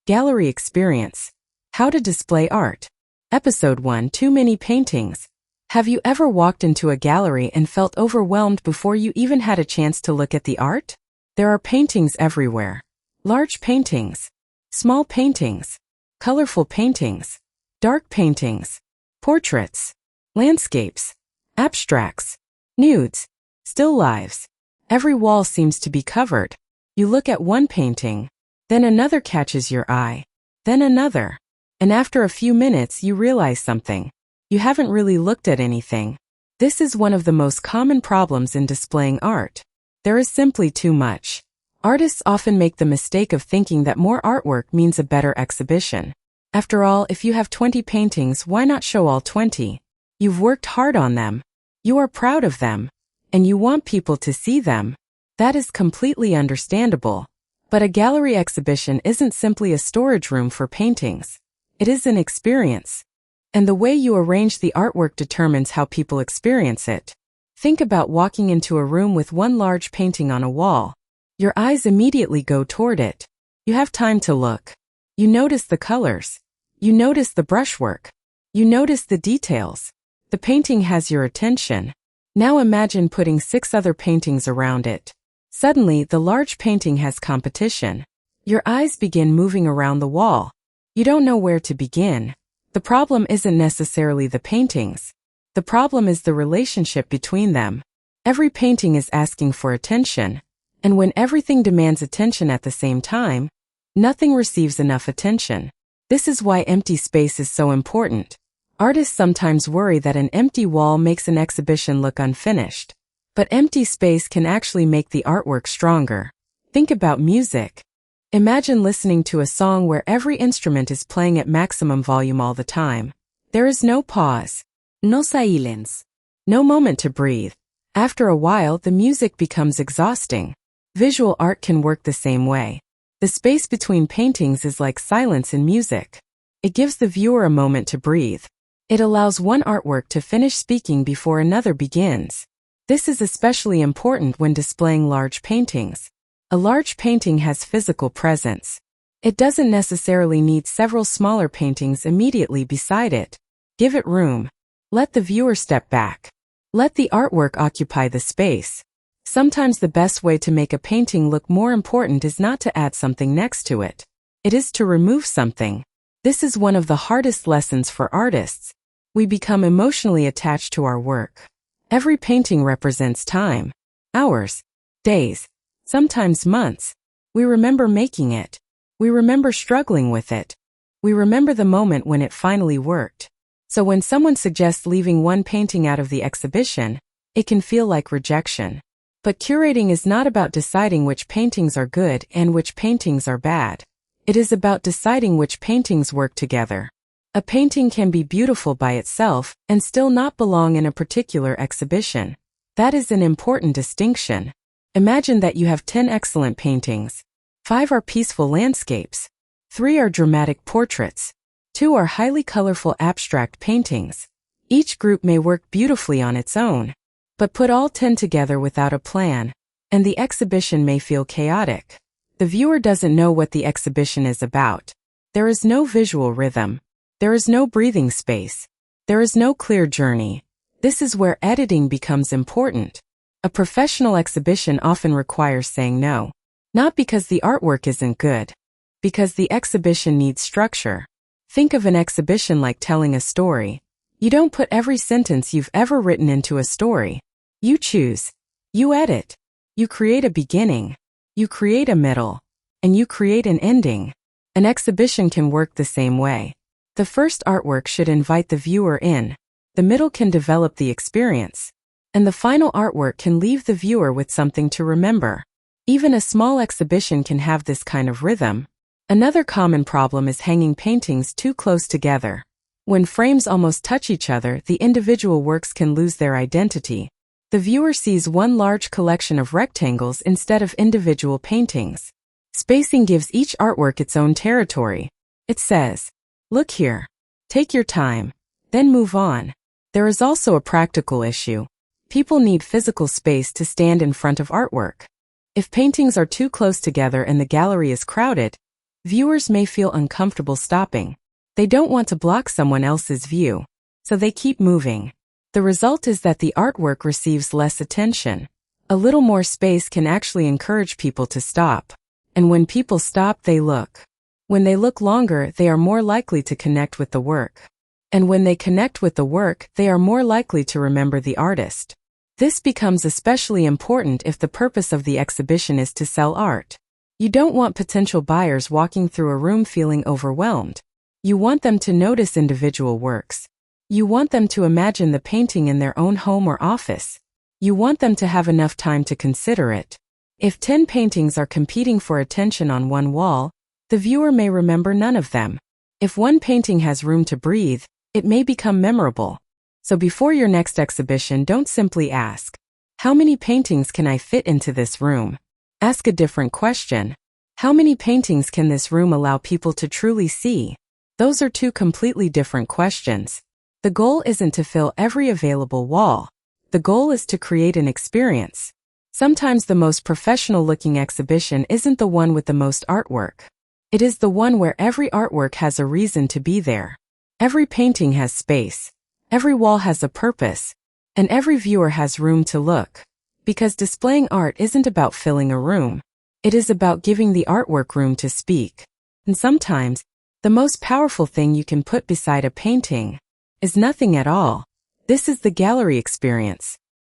Gallery Experience. How to Display Art. Episode 1. Too many paintings. Have you ever walked into a gallery and felt overwhelmed before you even had a chance to look at the art? There are paintings everywhere. Large paintings, small paintings, colorful paintings, dark paintings, portraits, landscapes, abstracts, nudes, still lifes. Every wall seems to be covered. You look at one painting, then another catches your eye, then another. And after a few minutes you realize something. You haven't really looked at anything. This is one of the most common problems in displaying art. There is simply too much. Artists often make the mistake of thinking that more artwork means a better exhibition. After all, if you have 20 paintings, why not show all 20? You've worked hard on them. You are proud of them. And you want people to see them. That is completely understandable. But a gallery exhibition isn't simply a storage room for paintings. It is an experience. And the way you arrange the artwork determines how people experience it. Think about walking into a room with one large painting on a wall. Your eyes immediately go toward it. You have time to look. You notice the colors. You notice the brushwork. You notice the details. The painting has your attention. Now imagine putting 6 other paintings around it. Suddenly, the large painting has competition. Your eyes begin moving around the wall. You don't know where to begin. The problem isn't necessarily the paintings. The problem is the relationship between them. Every painting is asking for attention. And when everything demands attention at the same time, nothing receives enough attention. This is why empty space is so important. Artists sometimes worry that an empty wall makes an exhibition look unfinished. But empty space can actually make the artwork stronger. Think about music. Imagine listening to a song where every instrument is playing at maximum volume all the time. There is no pause, no silence, no moment to breathe. After a while, the music becomes exhausting. Visual art can work the same way. The space between paintings is like silence in music. It gives the viewer a moment to breathe. It allows one artwork to finish speaking before another begins. This is especially important when displaying large paintings. A large painting has physical presence. It doesn't necessarily need several smaller paintings immediately beside it. Give it room. Let the viewer step back. Let the artwork occupy the space. Sometimes the best way to make a painting look more important is not to add something next to it. It is to remove something. This is one of the hardest lessons for artists. We become emotionally attached to our work. Every painting represents time, hours, days, sometimes months. We remember making it. We remember struggling with it. We remember the moment when it finally worked. So when someone suggests leaving one painting out of the exhibition, it can feel like rejection. But curating is not about deciding which paintings are good and which paintings are bad. It is about deciding which paintings work together. A painting can be beautiful by itself and still not belong in a particular exhibition. That is an important distinction. Imagine that you have 10 excellent paintings. 5 are peaceful landscapes. 3 are dramatic portraits. 2 are highly colorful abstract paintings. Each group may work beautifully on its own. But put all 10 together without a plan, and the exhibition may feel chaotic. The viewer doesn't know what the exhibition is about. There is no visual rhythm. There is no breathing space. There is no clear journey. This is where editing becomes important. A professional exhibition often requires saying no. Not because the artwork isn't good. Because the exhibition needs structure. Think of an exhibition like telling a story. You don't put every sentence you've ever written into a story. You choose. You edit. You create a beginning. You create a middle. And you create an ending. An exhibition can work the same way. The first artwork should invite the viewer in. The middle can develop the experience. And the final artwork can leave the viewer with something to remember. Even a small exhibition can have this kind of rhythm. Another common problem is hanging paintings too close together. When frames almost touch each other, the individual works can lose their identity. The viewer sees one large collection of rectangles instead of individual paintings. Spacing gives each artwork its own territory. It says, "Look here. Take your time. Then move on." There is also a practical issue. People need physical space to stand in front of artwork. If paintings are too close together and the gallery is crowded, Viewers may feel uncomfortable stopping. They don't want to block someone else's view, so they keep moving. The result is that the artwork receives less attention. A little more space can actually encourage people to stop. And when people stop, they look. When they look longer, they are more likely to connect with the work. And when they connect with the work, they are more likely to remember the artist. This becomes especially important if the purpose of the exhibition is to sell art. You don't want potential buyers walking through a room feeling overwhelmed. You want them to notice individual works. You want them to imagine the painting in their own home or office. You want them to have enough time to consider it. If 10 paintings are competing for attention on one wall, the viewer may remember none of them. If one painting has room to breathe, it may become memorable. So before your next exhibition, don't simply ask, "How many paintings can I fit into this room?" Ask a different question. How many paintings can this room allow people to truly see? Those are two completely different questions. The goal isn't to fill every available wall. The goal is to create an experience. Sometimes the most professional-looking exhibition isn't the one with the most artwork. It is the one where every artwork has a reason to be there. Every painting has space. Every wall has a purpose. And every viewer has room to look. Because displaying art isn't about filling a room. It is about giving the artwork room to speak. And sometimes, the most powerful thing you can put beside a painting is nothing at all. This is the gallery experience.